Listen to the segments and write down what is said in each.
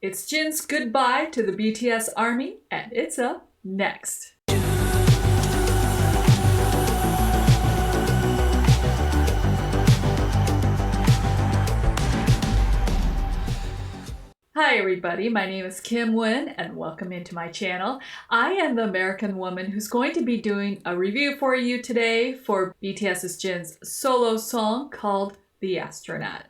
It's Jin's goodbye to the BTS army, and it's up next. Hi everybody, my name is Kim Win and welcome into my channel. I am the American woman who's going to be doing a review for you today for BTS's Jin's solo song called The Astronaut.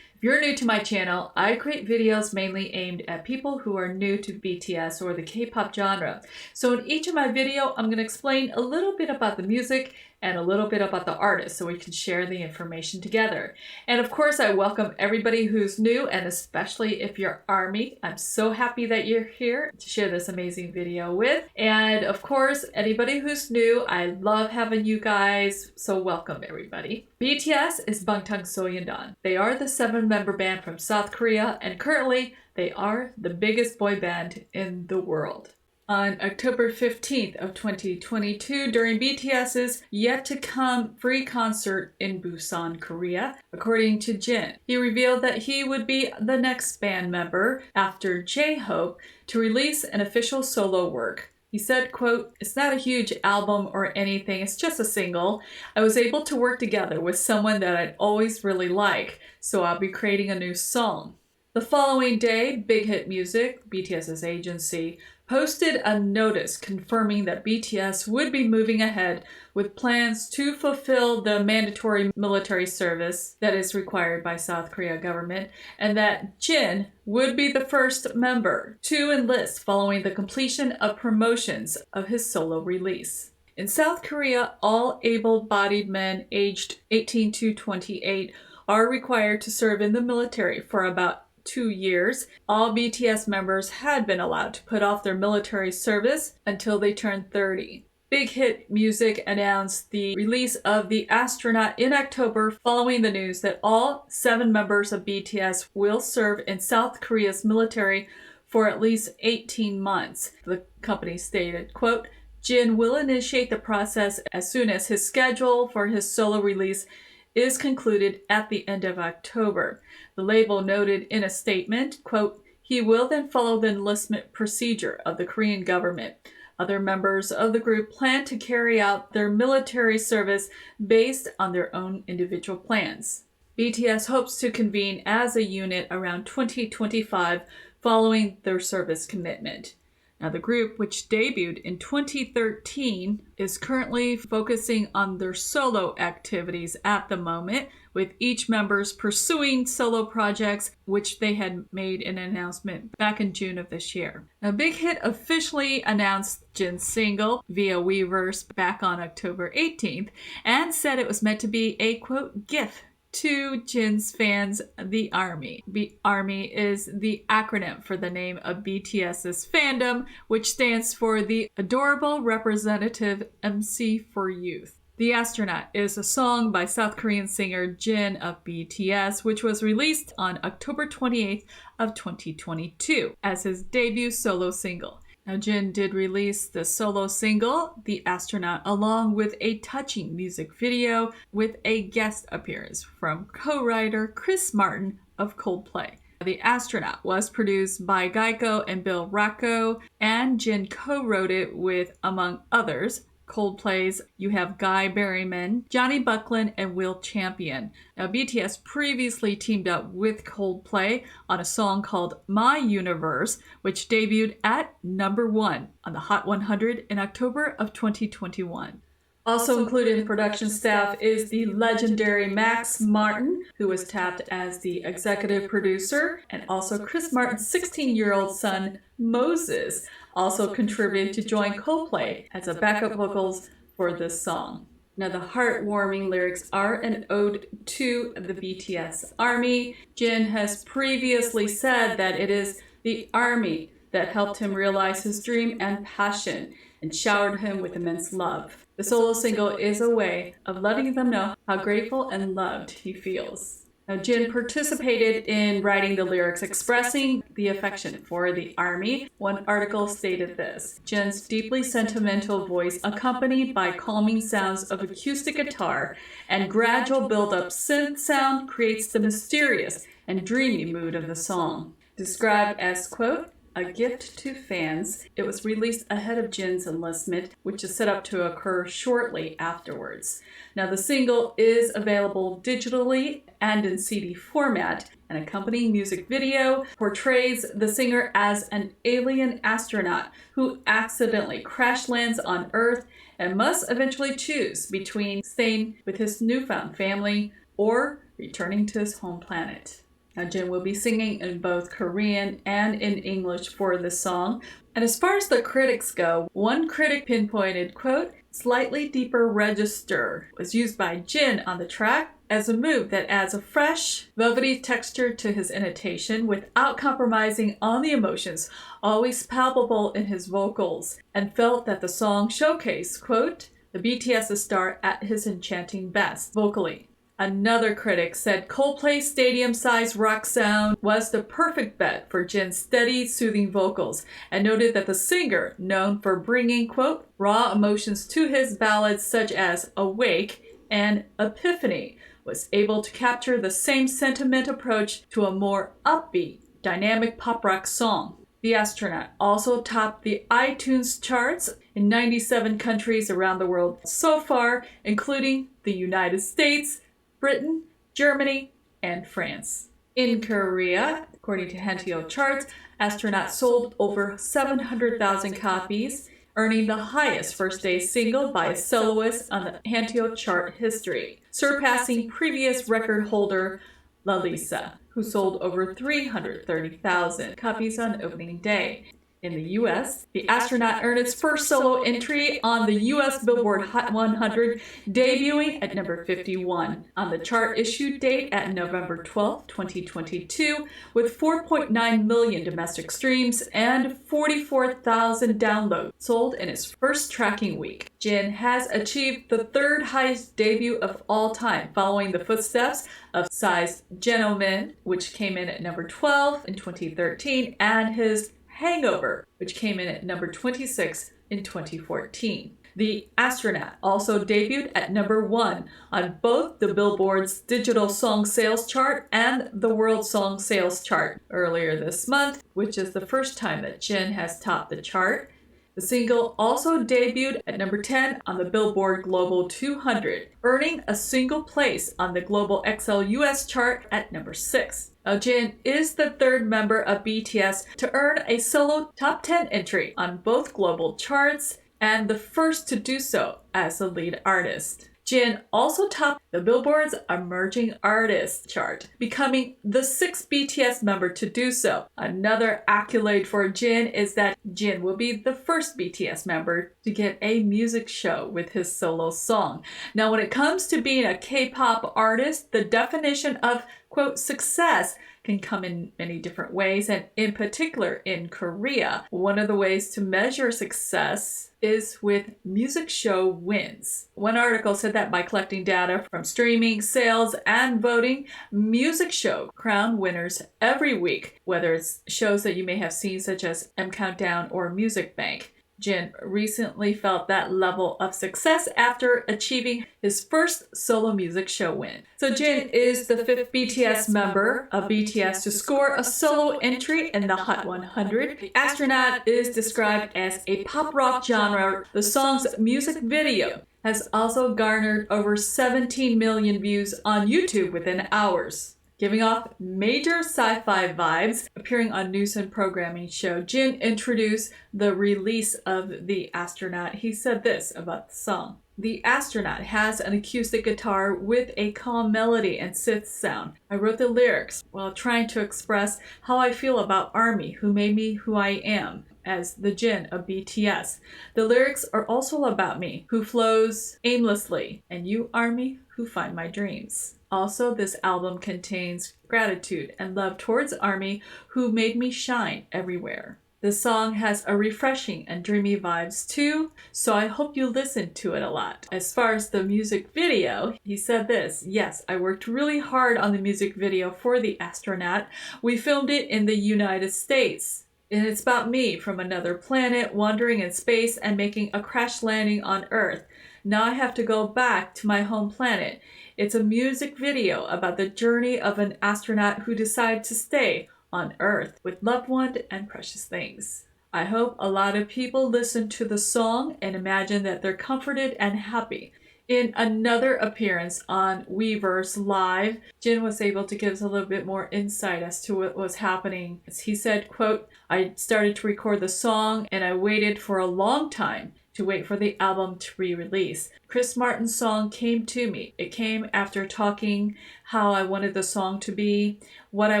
If you're new to my channel, I create videos mainly aimed at people who are new to BTS or the K-pop genre. So in each of my videos, I'm going to explain a little bit about the music and a little bit about the artist so we can share the information together. And of course, I welcome everybody who's new, and especially if you're ARMY. I'm so happy that you're here to share this amazing video with. And of course, anybody who's new, I love having you guys, so welcome everybody. BTS is Bangtan Soyeondan. They are the 7-member band from South Korea, and currently they are the biggest boy band in the world. On October 15th of 2022, during BTS's yet-to-come free concert in Busan, Korea, according to Jin, he revealed that he would be the next band member after J-Hope to release an official solo work. He said, quote, "It's not a huge album or anything, it's just a single. I was able to work together with someone that I'd always really like, so I'll be creating a new song." The following day, Big Hit Music, BTS's agency, posted a notice confirming that BTS would be moving ahead with plans to fulfill the mandatory military service that is required by South Korea government, and that Jin would be the first member to enlist following the completion of promotions of his solo release. In South Korea, all able-bodied men aged 18 to 28 are required to serve in the military for about 2 years. All BTS members had been allowed to put off their military service until they turned 30. Big Hit Music announced the release of The Astronaut in October following the news that all 7 members of BTS will serve in South Korea's military for at least 18 months. The company stated, quote, "Jin will initiate the process as soon as his schedule for his solo release is concluded at the end of October." The label noted in a statement, quote, "He will then follow the enlistment procedure of the Korean government. Other members of the group plan to carry out their military service based on their own individual plans." BTS hopes to convene as a unit around 2025 following their service commitment. Now, the group, which debuted in 2013, is currently focusing on their solo activities at the moment, with each member's pursuing solo projects, which they had made an announcement back in June of this year. Now, Big Hit officially announced Jin's single via Weverse back on October 18th and said it was meant to be a, quote, gift to Jin's fans, the ARMY. ARMY is the acronym for the name of BTS's fandom, which stands for the Adorable Representative MC for Youth. The Astronaut is a song by South Korean singer Jin of BTS, which was released on October 28th of 2022 as his debut solo single. Now, Jin did release the solo single, The Astronaut, along with a touching music video with a guest appearance from co-writer Chris Martin of Coldplay. The Astronaut was produced by Geico and Bill Rocco, and Jin co-wrote it with, among others, Coldplay's You Have Guy Berryman, Johnny Buckland, and Will Champion. Now, BTS previously teamed up with Coldplay on a song called My Universe, which debuted at #1 on the Hot 100 in October of 2021. Also included in the production staff is the legendary Max Martin, who was tapped as the executive producer, and also Chris Martin's 16-year-old son, Moses, also contributed to join Coldplay as a backup vocals for this song. Now, the heartwarming lyrics are an ode to the BTS ARMY. Jin has previously said that it is the ARMY that helped him realize his dream and passion and showered him with immense love. The solo single is a way of letting them know how grateful and loved he feels. Now, Jin participated in writing the lyrics expressing the affection for the ARMY. One article stated this: Jin's deeply sentimental voice, accompanied by calming sounds of acoustic guitar and gradual build-up synth sound, creates the mysterious and dreamy mood of the song. Described as, quote, a gift to fans, it was released ahead of Jin's enlistment, which is set up to occur shortly afterwards. Now, the single is available digitally and in CD format. An accompanying music video portrays the singer as an alien astronaut who accidentally crash lands on Earth and must eventually choose between staying with his newfound family or returning to his home planet. Now, Jin will be singing in both Korean and in English for this song. And as far as the critics go, one critic pinpointed, quote, slightly deeper register was used by Jin on the track as a move that adds a fresh, velvety texture to his intonation without compromising on the emotions always palpable in his vocals, and felt that the song showcased, quote, the BTS star at his enchanting best vocally. Another critic said Coldplay's stadium-sized rock sound was the perfect bet for Jin's steady, soothing vocals, and noted that the singer, known for bringing, quote, raw emotions to his ballads such as Awake and Epiphany, was able to capture the same sentiment approach to a more upbeat, dynamic pop rock song. The Astronaut also topped the iTunes charts in 97 countries around the world so far, including the United States, Britain, Germany, and France. In Korea, according to Hanteo charts, Astronaut sold over 700,000 copies, earning the highest first-day single by a soloist on the Hanteo chart history, surpassing previous record holder Lalisa, who sold over 330,000 copies on opening day. In the U.S., the Astronaut earned its first solo entry on the U.S. Billboard Hot 100, debuting at number 51 on the chart issue date at November 12, 2022, with 4.9 million domestic streams and 44,000 downloads sold in its first tracking week. Jin has achieved the third highest debut of all time, following the footsteps of Psy's Gentleman, which came in at number 12 in 2013, and his Hangover, which came in at number 26 in 2014. The Astronaut also debuted at number 1 on both the Billboard's digital song sales chart and the world song sales chart earlier this month, which is the first time that Jin has topped the chart. The single also debuted at number 10 on the Billboard Global 200, earning a single place on the Global XL US chart at number 6. Now, Jin is the third member of BTS to earn a solo top 10 entry on both global charts and the first to do so as a lead artist. Jin also topped the Billboard's Emerging Artists chart, becoming the 6th BTS member to do so. Another accolade for Jin is that Jin will be the first BTS member to get a music show with his solo song. Now, when it comes to being a K-pop artist, the definition of, quote, success can come in many different ways, and in particular in Korea, one of the ways to measure success is with music show wins. One article said that by collecting data from streaming, sales, and voting, music show crown winners every week, whether it's shows that you may have seen such as M Countdown or Music Bank. Jin recently felt that level of success after achieving his first solo music show win. So Jin is the 5th BTS member of BTS to score a solo entry in the Hot 100. The Astronaut is described as a pop rock genre. The song's music video has also garnered over 17 million views on YouTube within hours. Giving off major sci-fi vibes, appearing on news and programming show, Jin introduced the release of The Astronaut. He said this about the song. The Astronaut has an acoustic guitar with a calm melody and synth sound. I wrote the lyrics while trying to express how I feel about ARMY, who made me who I am, as the Jin of BTS. The lyrics are also about me, who flows aimlessly, and you, ARMY, who find my dreams. Also, this album contains gratitude and love towards ARMY, who made me shine everywhere. The song has a refreshing and dreamy vibes too, so I hope you listen to it a lot. As far as the music video, he said this: yes, I worked really hard on the music video for The Astronaut. We filmed it in the United States. And it's about me from another planet, wandering in space and making a crash landing on Earth. Now I have to go back to my home planet. It's a music video about the journey of an astronaut who decided to stay on earth with loved ones and precious things. I hope a lot of people listen to the song and imagine that they're comforted and happy. In another appearance on Weverse Live, Jin was able to give us a little bit more insight as to what was happening. He said, quote, I started to record the song and I waited for a long time to wait for the album to re-release. Chris Martin's song came to me. It came after talking how I wanted the song to be, what I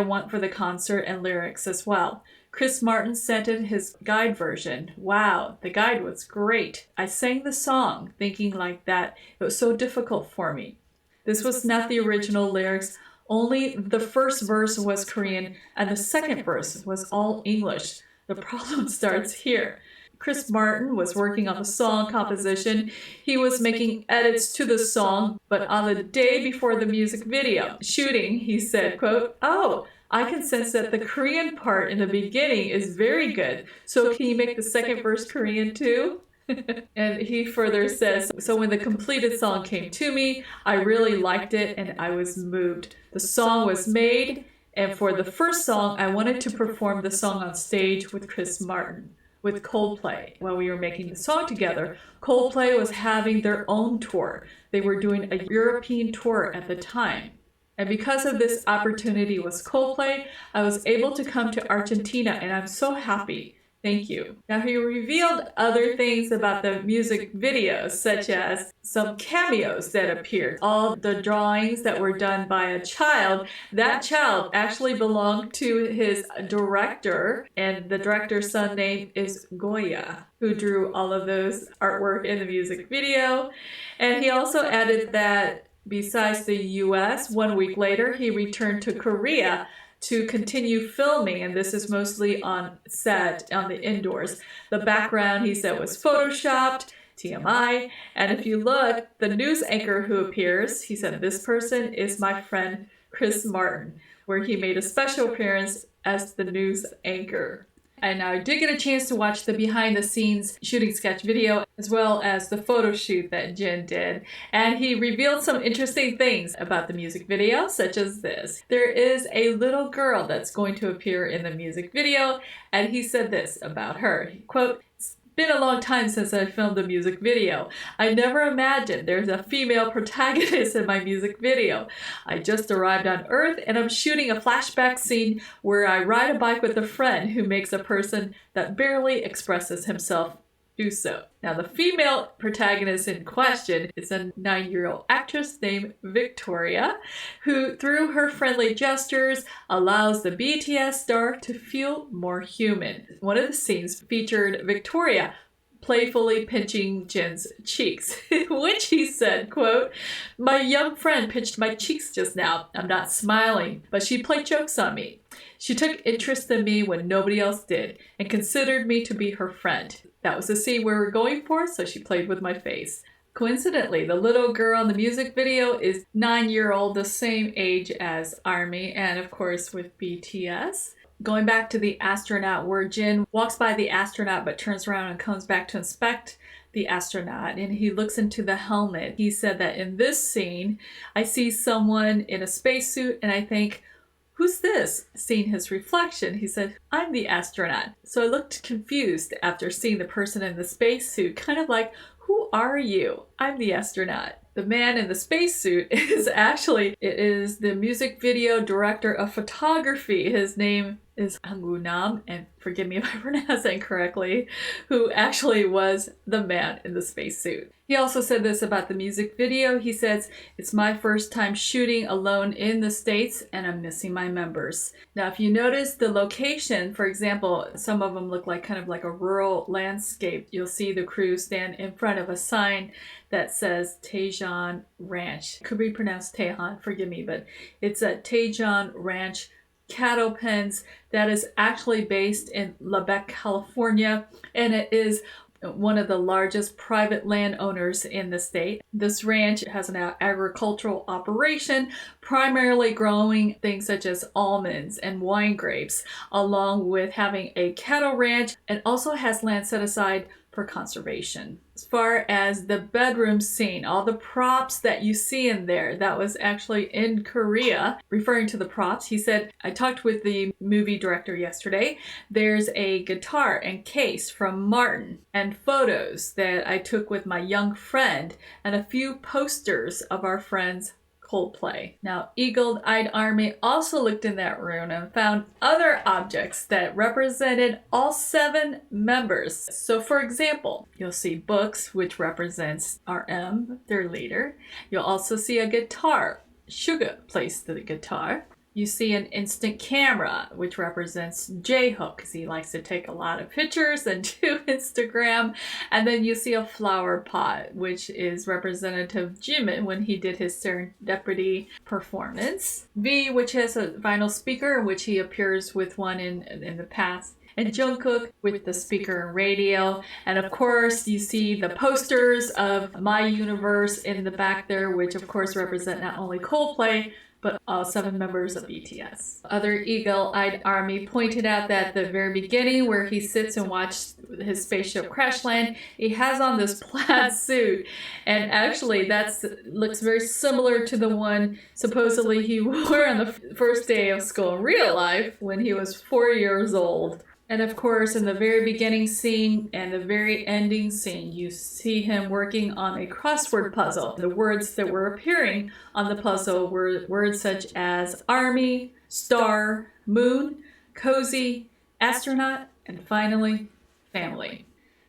want for the concert, and lyrics as well. Chris Martin sent in his guide version. Wow, the guide was great. I sang the song thinking like that. It was so difficult for me. This was not the original lyrics. Only the first verse was Korean and the second verse was all English. The problem starts here. Chris Martin was working on the song composition. He was making edits to the song, but on the day before the music video shooting, he said, quote, oh, I can sense that the Korean part in the beginning is very good. So can you make the second verse Korean too? And he further says, so when the completed song came to me, I really liked it and I was moved. The song was made, and for the first song, I wanted to perform the song on stage with Chris Martin. With Coldplay. When we were making the song together, Coldplay was having their own tour. They were doing a European tour at the time. And because of this opportunity with Coldplay, I was able to come to Argentina, and I'm so happy. Thank you. Now, he revealed other things about the music videos, such as some cameos that appeared. All the drawings that were done by a child, that child actually belonged to his director, and the director's son name is Goya, who drew all of those artwork in the music video. And he also added that besides the US, 1 week later, he returned to Korea to continue filming, and this is mostly on set, on the indoors. The background, he said, was photoshopped, TMI, and if you look, the news anchor who appears, he said, this person is my friend Chris Martin, where he made a special appearance as the news anchor. And I did get a chance to watch the behind the scenes shooting sketch video as well as the photo shoot that Jin did. And he revealed some interesting things about the music video, such as this. There is a little girl that's going to appear in the music video, and he said this about her, quote, been a long time since I filmed a music video. I never imagined there's a female protagonist in my music video. I just arrived on Earth and I'm shooting a flashback scene where I ride a bike with a friend who makes a person that barely expresses himself do so. Now, the female protagonist in question is a 9-year-old actress named Victoria, who through her friendly gestures allows the BTS star to feel more human. One of the scenes featured Victoria playfully pinching Jin's cheeks, which he said, quote, my young friend pinched my cheeks just now. I'm not smiling, but she played jokes on me. She took interest in me when nobody else did and considered me to be her friend. That was the scene we were going for, so she played with my face. Coincidentally, the little girl in the music video is 9-year-old, the same age as ARMY, and of course with BTS. Going back to the astronaut, where Jin walks by the astronaut but turns around and comes back to inspect the astronaut, and he looks into the helmet. He said that in this scene, I see someone in a spacesuit and I think, who's this? Seeing his reflection, he said, I'm the astronaut. So I looked confused after seeing the person in the spacesuit, kind of like, who are you? I'm the astronaut. The man in the spacesuit is the music video director of photography. His name is Nam, and forgive me if I pronounce that incorrectly, who actually was the man in the spacesuit. He also said this about the music video. He says, it's my first time shooting alone in the States and I'm missing my members. Now, if you notice the location, for example, some of them look like kind of like a rural landscape. You'll see the crew stand in front of a sign that says Taejon Ranch. It could be pronounced Taehan, forgive me, but it's a Taejon Ranch cattle pens that is actually based in Lebec, California, and it is one of the largest private landowners in the state. This ranch has an agricultural operation, primarily growing things such as almonds and wine grapes, along with having a cattle ranch, and also has land set aside for conservation. As far as the bedroom scene, all the props that you see in there, that was actually in Korea. Referring to the props, he said, I talked with the movie director yesterday. There's a guitar and case from Martin and photos that I took with my young friend and a few posters of our friends Coldplay. Now, Eagle-Eyed Army also looked in that room and found other objects that represented all 7 members. So for example, you'll see books, which represents RM, their leader. You'll also see a guitar. Suga plays the guitar. You see an instant camera, which represents J-Hope, because he likes to take a lot of pictures and do Instagram. And then you see a flower pot, which is representative of Jimin when he did his Serendipity performance. V, which has a vinyl speaker, in which he appears with one in the past. And Jungkook with the speaker and radio. And of course, you see the posters of My Universe in the back there, which of course represent not only Coldplay, but all 7 members of BTS. Other Eagle-Eyed Army pointed out that at the very beginning, where he sits and watches his spaceship crash land, he has on this plaid suit. And actually, that looks very similar to the one supposedly he wore on the first day of school in real life when he was 4 years old. And of course, in the very beginning scene and the very ending scene, you see him working on a crossword puzzle. The words that were appearing on the puzzle were words such as army, star, moon, cozy, astronaut, and finally, family.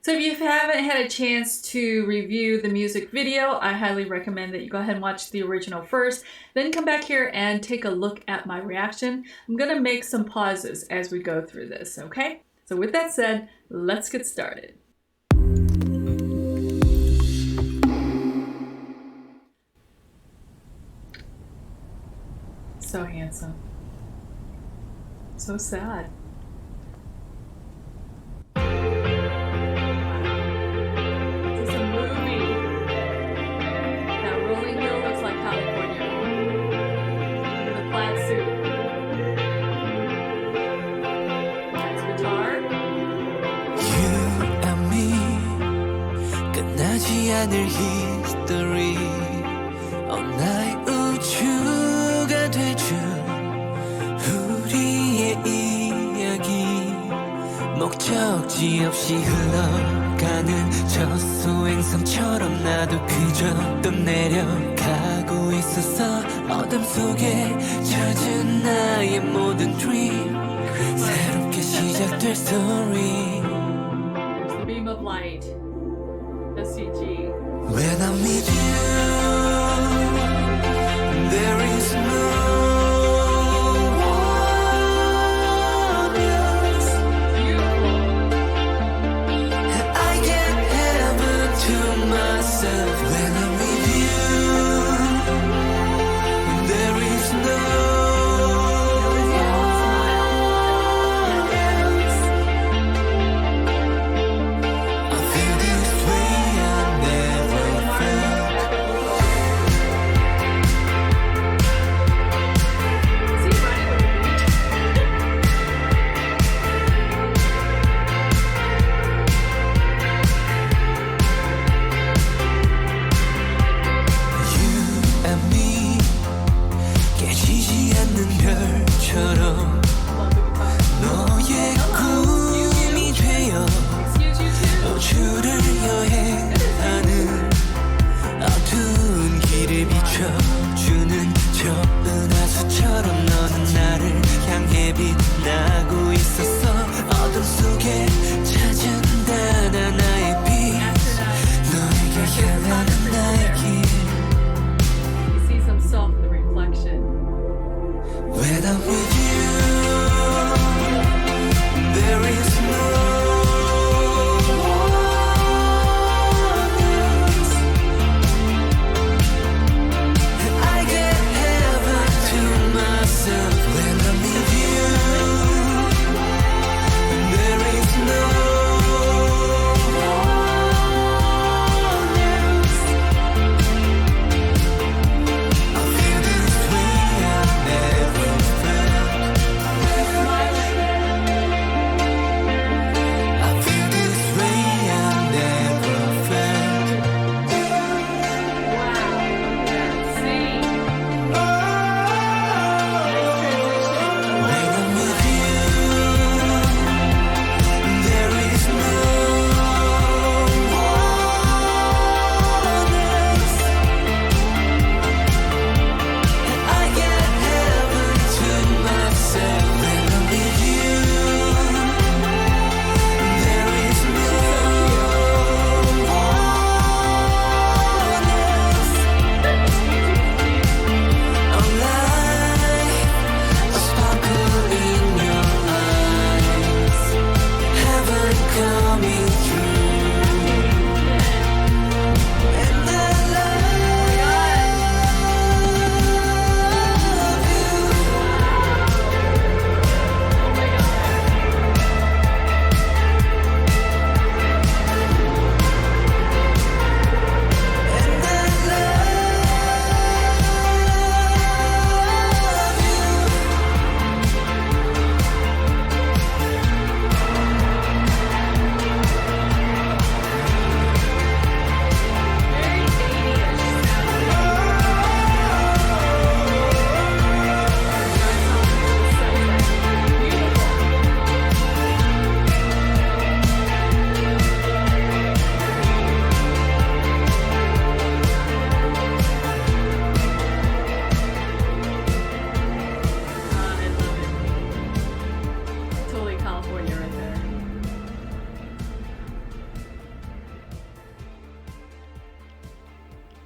So if you haven't had a chance to review the music video, I highly recommend that you go ahead and watch the original first, then come back here and take a look at my reaction. I'm going to make some pauses as we go through this, okay? So with that said, let's get started. So handsome. So sad. 않을 history 나의 우주가 되준 우리의 이야기 목적지 없이 흘러가는 저 소행성처럼 나도 그저 떠내려가고 있었어 어둠 속에 젖은 나의 모든 dream 새롭게 시작될 story There's the beam of light. CG. When I'm with you, there is no one else. And I get heaven to myself. When I'm with you, there is no one else. I feel this way I never felt.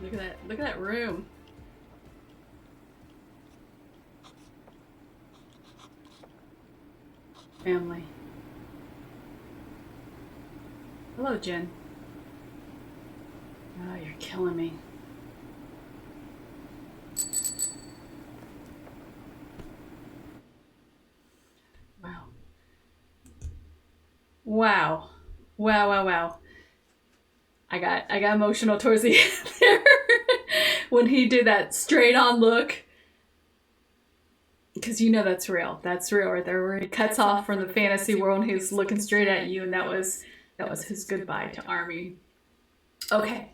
Look at that. Look at that room. Family. Hello, Jen. Oh, you're killing me. Wow. Wow. Wow, wow, wow. I got emotional towards the end there when he did that straight on look. Because you know that's real. That's real right there, where he cuts off from the fantasy world and he's looking straight at you, and that was his goodbye to Army. Okay.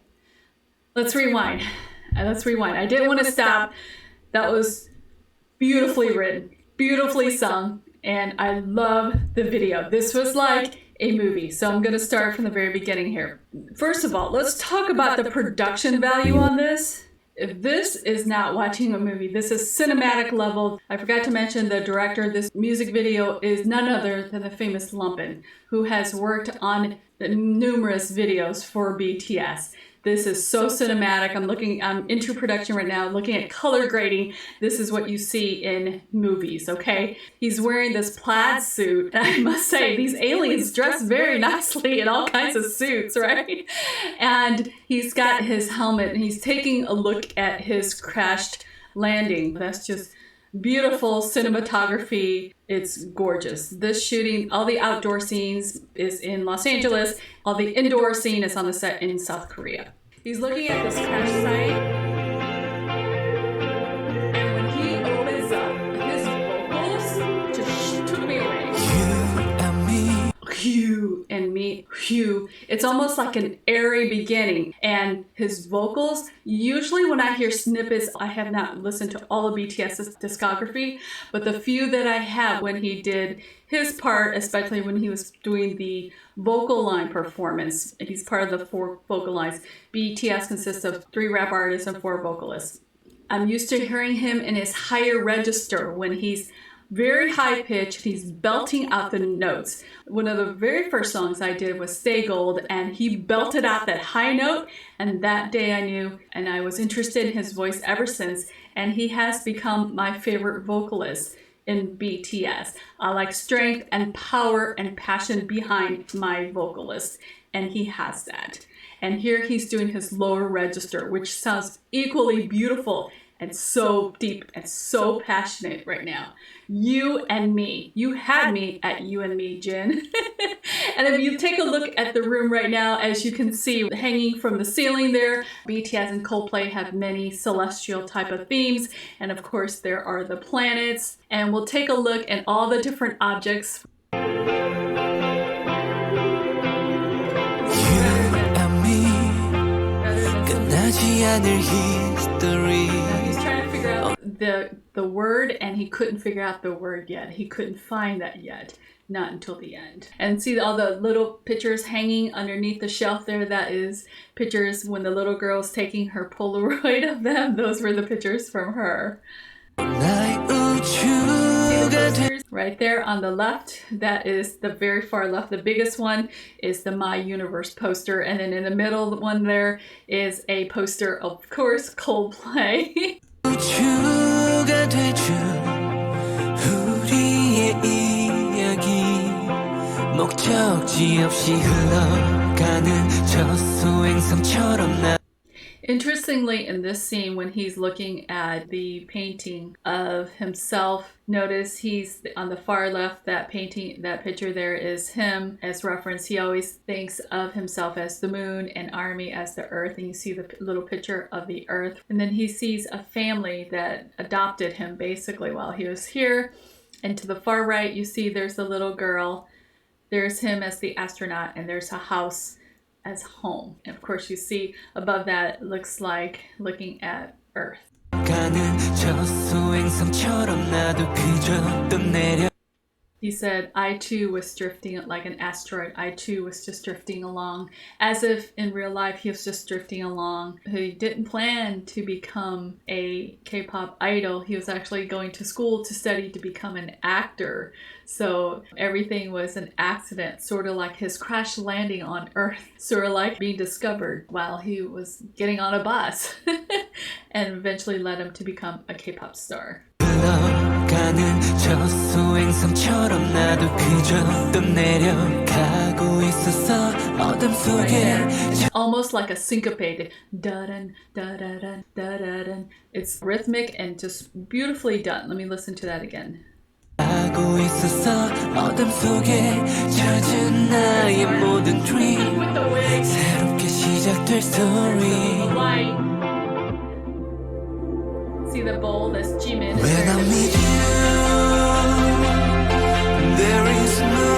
Let's rewind. Let's rewind. I didn't want to stop. That was beautifully written, beautifully sung, and I love the video. This was like a movie. So I'm going to start from the very beginning here. First of all, let's talk about the production value on this. If this is not watching a movie, this is cinematic level. I forgot to mention the director of this music video is none other than the famous Lumpin, who has worked on the numerous videos for BTS. This is so cinematic. I'm into production right now, looking at color grading. This is what you see in movies, okay? He's wearing this plaid suit. I must say, these aliens dress very nicely in all kinds of suits, right? And he's got his helmet, and he's taking a look at his crashed landing. That's just beautiful cinematography. It's gorgeous. This shooting, all the outdoor scenes is in Los Angeles. All the indoor scene is on the set in South Korea. He's looking at this crash site, and when he opens up, his vocals just took me away. You and me, Hugh. It's almost like an airy beginning. And his vocals, usually when I hear snippets, I have not listened to all of BTS's discography, but the few that I have, when he did his part, especially when he was doing the vocal line performance, he's part of the 4 vocal lines. BTS consists of 3 rap artists and 4 vocalists. I'm used to hearing him in his higher register when he's very high pitched, he's belting out the notes. One of the very first songs I did was Stay Gold, and he belted out that high note, and that day I knew, and I was interested in his voice ever since, and he has become my favorite vocalist in BTS. I like strength and power and passion behind my vocalist, and he has that. And here he's doing his lower register, which sounds equally beautiful and so deep and so passionate right now. You and me. You had me at you and me, Jen. And if you take a look at the room right now, as you can see hanging from the ceiling there, BTS and Coldplay have many celestial type of themes. And of course, there are the planets. And we'll take a look at all the different objects. He's trying to figure out the word, and he couldn't figure out the word yet. He couldn't find that yet. Not until the end. And see all the little pictures hanging underneath the shelf there? That is pictures when the little girl's taking her Polaroid of them. Those were the pictures from her. Right there on the left, that is the very far left. The biggest one is the My Universe poster, and then in the middle one there is a poster of course, Coldplay. Interestingly, in this scene, when he's looking at the painting of himself, notice he's on the far left. That painting, that picture there is him as reference. He always thinks of himself as the moon and Army as the earth, and you see the little picture of the earth. And then he sees a family that adopted him basically while he was here. And to the far right, you see there's the little girl. There's him as the astronaut, and there's a house as home. And of course you see above that, it looks like looking at Earth. He said, I too was drifting like an asteroid. I too was just drifting along, as if in real life he was just drifting along. He didn't plan to become a K-pop idol. He was actually going to school to study to become an actor. So everything was an accident, sort of like his crash landing on Earth, sort of like being discovered while he was getting on a bus, and eventually led him to become a K-pop star. 흘러가는 저 소행성처럼 나도 그저 또 내려가고 있었어 어둠 속에 Almost like a syncopated da-dun, da-da-dun, da-da-dun. It's rhythmic and just beautifully done. Let me listen to that again. 가고 있었어 어둠 속에 젖은 나의 모든 dream With the wig, 새롭게 시작될 story light. See the bowl, this Jimin is When I'm with you there is no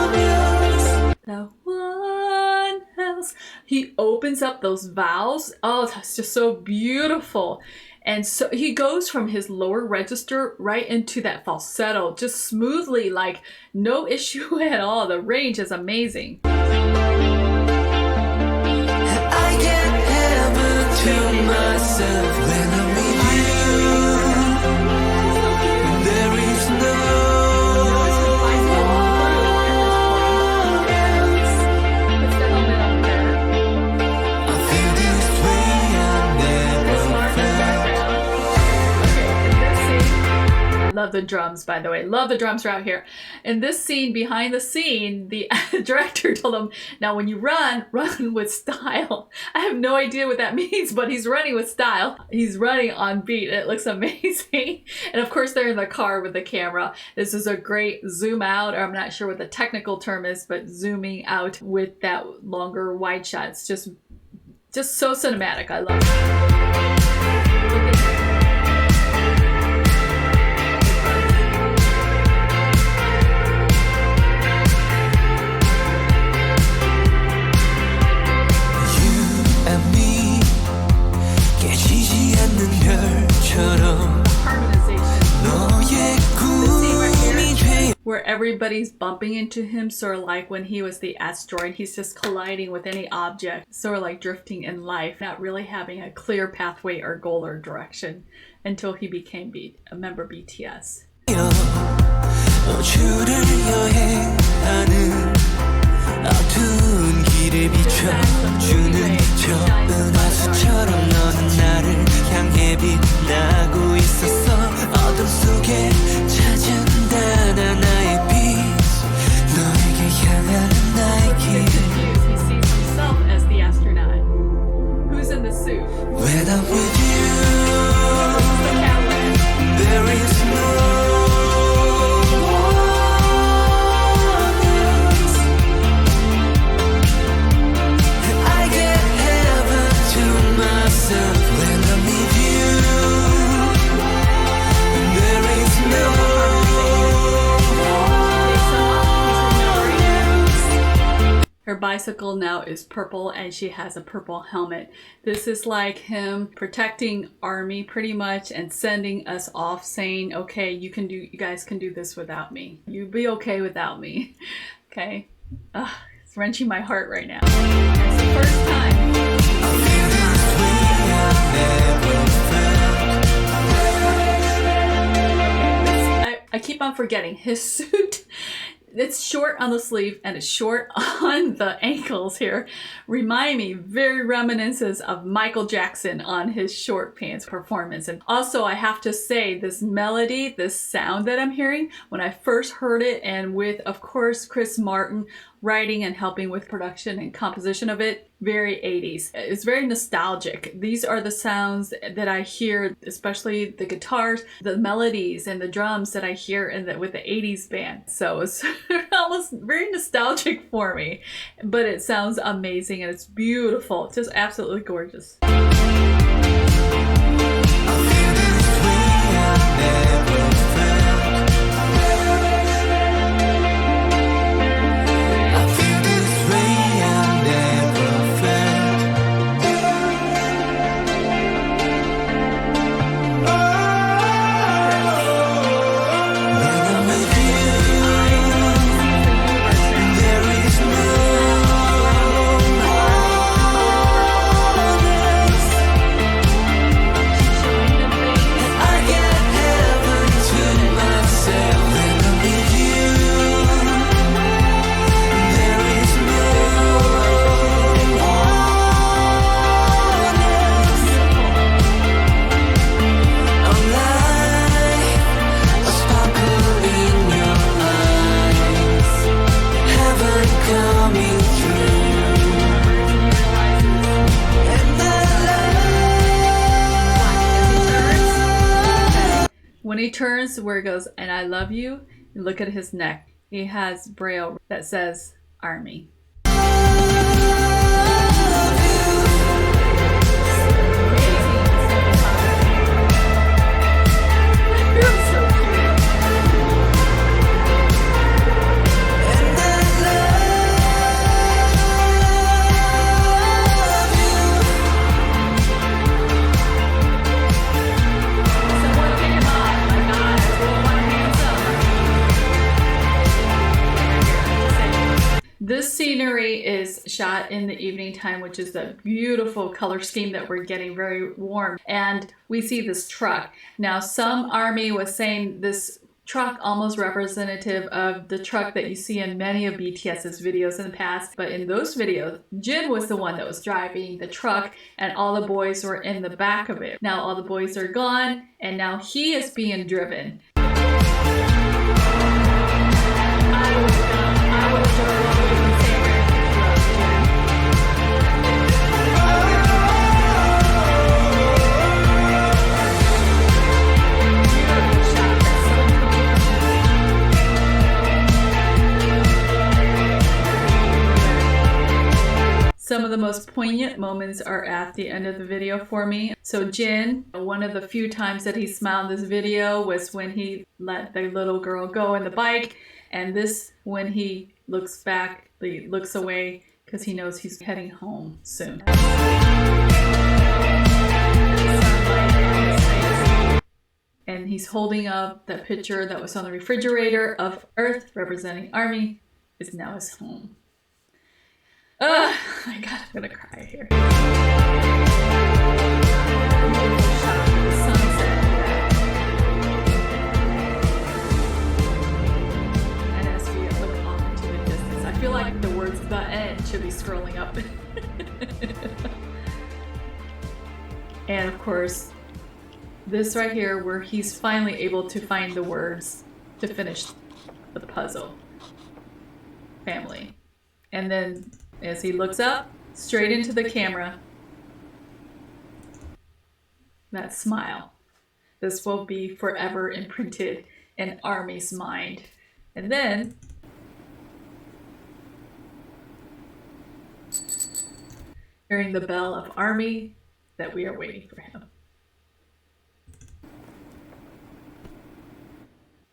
one else the one else. He opens up those vowels. Oh, that's just so beautiful. And so he goes from his lower register right into that falsetto, just smoothly, like no issue at all. The range is amazing. I can't have it to myself when I'm with you there is no I feel this way I never Love the drums, by the way. Love the drums right here. In this scene, behind the scene, the director told him, now when you run with style. I have no idea what that means, but he's running with style. He's running on beat. It looks amazing. And of course, they're in the car with the camera. This is a great zoom out, or I'm not sure what the technical term is, but zooming out with that longer wide shot. It's just so cinematic. I love it. 깨지지 않는 별처럼 너의 꿈이 돼 Where everybody's bumping into him, sort of like when he was the asteroid, he's just colliding with any object, sort of like drifting in life, not really having a clear pathway or goal or direction until he became a member of BTS. 우주를 여행하는 어두운 길을 비춰주는 저 은하수처럼 너는 나를 향해 빛나고 있었어 어둠 속에 찾은다 나 나의 빛 너에게 향하는 나의 길 He sees himself as the astronaut. Who's in the suit? When I'm with you The Catwoman. there is no when I'm with you there is no Her bicycle now is purple and she has a purple helmet. This is like him protecting army pretty much and sending us off saying, okay, you guys can do this without me. You'll be okay without me. Okay. It's wrenching my heart right now. It's the first time. I keep on forgetting his suit. It's short on the sleeve and it's short on the ankles here. Remind me, very reminiscences of Michael Jackson on his short pants performance. And also I have to say this melody, this sound that I'm hearing, when I first heard it, and with, of course, Chris Martin writing and helping with production and composition of it, very 80s. It's very nostalgic. These are the sounds that I hear, especially the guitars, the melodies and the drums that I hear with the 80s band. So it's almost very nostalgic for me, but it sounds amazing and it's beautiful. It's just absolutely gorgeous. turns where it goes, and I love you, and look at his neck. He has braille that says Army. This scenery is shot in the evening time, which is the beautiful color scheme that we're getting, very warm. And we see this truck. Now, some army was saying this truck almost representative of the truck that you see in many of BTS's videos in the past. But in those videos, Jin was the one that was driving the truck and all the boys were in the back of it. Now all the boys are gone and now he is being driven. Some of the most poignant moments are at the end of the video for me. So Jin, one of the few times that he smiled in this video was when he let the little girl go on the bike. And this, when he looks back, he looks away because he knows he's heading home soon. And he's holding up that picture that was on the refrigerator of Earth representing Army is now his home. Oh my God, I'm gonna cry here. And as we look off into the distance, I feel like the words "the end" should be scrolling up. And of course, this right here where he's finally able to find the words to finish the puzzle. Family. And then as he looks up, straight into the camera, that smile. This will be forever imprinted in Army's mind. And then, hearing the bell of Army that we are waiting for him.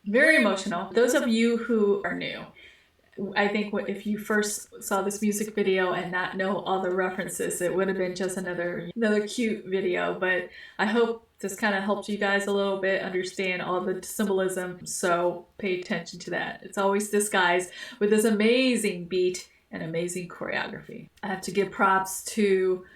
Very emotional. Those of you who are new, I think if you first saw this music video and not know all the references, it would have been just another cute video. But I hope this kind of helped you guys a little bit understand all the symbolism. So pay attention to that. It's always disguised with this amazing beat and amazing choreography. I have to give props to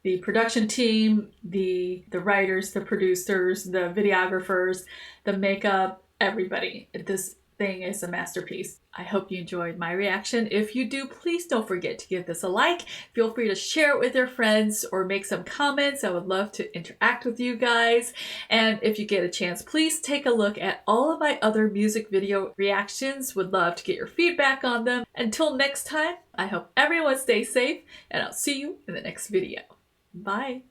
the production team, the writers, the producers, the videographers, the makeup, everybody. This thing is a masterpiece. I hope you enjoyed my reaction. If you do, please don't forget to give this a like. Feel free to share it with your friends or make some comments. I would love to interact with you guys. And if you get a chance, please take a look at all of my other music video reactions. Would love to get your feedback on them. Until next time, I hope everyone stays safe and I'll see you in the next video. Bye.